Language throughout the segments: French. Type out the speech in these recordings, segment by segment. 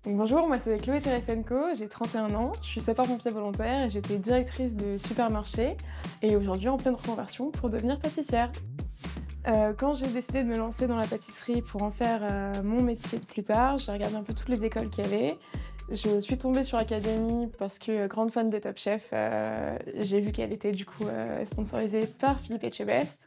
Bonjour, moi c'est Chloé Terefenko, j'ai 31 ans, je suis sapeur-pompier volontaire et j'étais directrice de supermarché et aujourd'hui en pleine reconversion pour devenir pâtissière. Quand j'ai décidé de me lancer dans la pâtisserie pour en faire mon métier de plus tard, j'ai regardé un peu toutes les écoles qu'il y avait. Je suis tombée sur Académie parce que grande fan de Top Chef, j'ai vu qu'elle était du coup sponsorisée par Philippe Etchebest.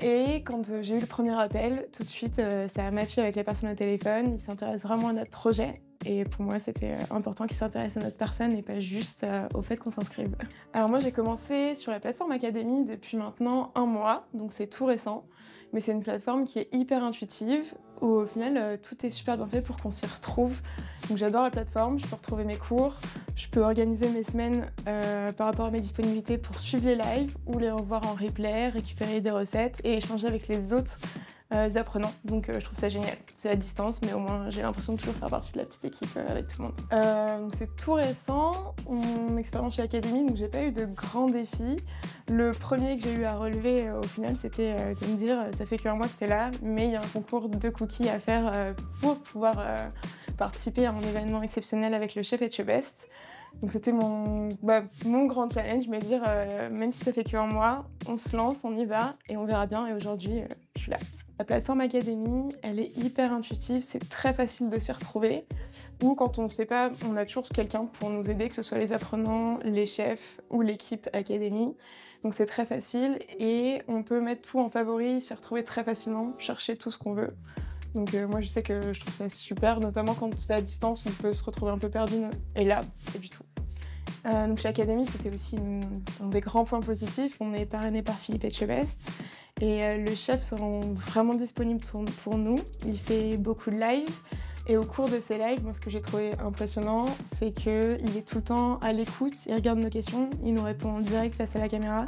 Et quand j'ai eu le premier appel, tout de suite, ça a matché avec les personnes au téléphone. Ils s'intéressent vraiment à notre projet. Et pour moi, c'était important qu'ils s'intéressent à notre personne et pas juste au fait qu'on s'inscrive. Alors moi, j'ai commencé sur la plateforme Académie depuis maintenant 1 mois, donc c'est tout récent. Mais c'est une plateforme qui est hyper intuitive, où au final, tout est super bien fait pour qu'on s'y retrouve. Donc j'adore la plateforme, je peux retrouver mes cours, je peux organiser mes semaines par rapport à mes disponibilités pour suivre les lives ou les revoir en replay, récupérer des recettes et échanger avec les autres apprenants. Donc je trouve ça génial. C'est à distance, mais au moins j'ai l'impression de toujours faire partie de la petite équipe avec tout le monde. Donc c'est tout récent, mon expérience chez Académie, donc j'ai pas eu de grands défis. Le premier que j'ai eu à relever au final, c'était de me dire ça fait qu'un mois que t'es là, mais il y a un concours de cookies à faire pour pouvoir participer à un événement exceptionnel avec le chef Etchebest. Donc c'était mon grand challenge, me dire même si ça fait qu'un mois, on se lance, on y va et on verra bien. Et aujourd'hui, je suis là. La plateforme Académie, elle est hyper intuitive, c'est très facile de s'y retrouver. Ou quand on ne sait pas, on a toujours quelqu'un pour nous aider, que ce soit les apprenants, les chefs ou l'équipe Académie. Donc c'est très facile et on peut mettre tout en favori, s'y retrouver très facilement, chercher tout ce qu'on veut. Donc moi je sais que je trouve ça super, notamment quand c'est à distance, on peut se retrouver un peu perdu, et là, pas du tout. Donc chez Académie, c'était aussi un des grands points positifs, on est parrainé par Philippe Etchebest, et le chef se rend vraiment disponible pour nous, il fait beaucoup de lives, et au cours de ces lives, moi ce que j'ai trouvé impressionnant, c'est qu'il est tout le temps à l'écoute, il regarde nos questions, il nous répond en direct face à la caméra,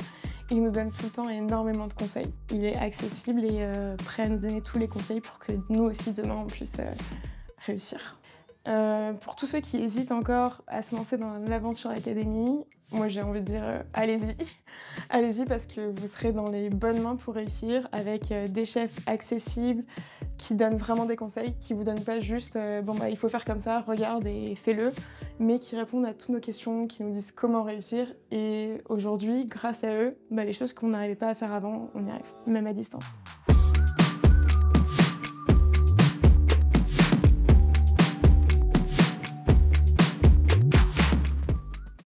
il nous donne tout le temps énormément de conseils. Il est accessible et prêt à nous donner tous les conseils pour que nous aussi demain on puisse réussir. Pour tous ceux qui hésitent encore à se lancer dans l'aventure Académie, moi j'ai envie de dire allez-y. Allez-y parce que vous serez dans les bonnes mains pour réussir avec des chefs accessibles qui donnent vraiment des conseils, qui vous donnent pas juste il faut faire comme ça, regarde et fais-le, mais qui répondent à toutes nos questions, qui nous disent comment réussir. Et aujourd'hui, grâce à eux, les choses qu'on n'arrivait pas à faire avant, on y arrive, même à distance.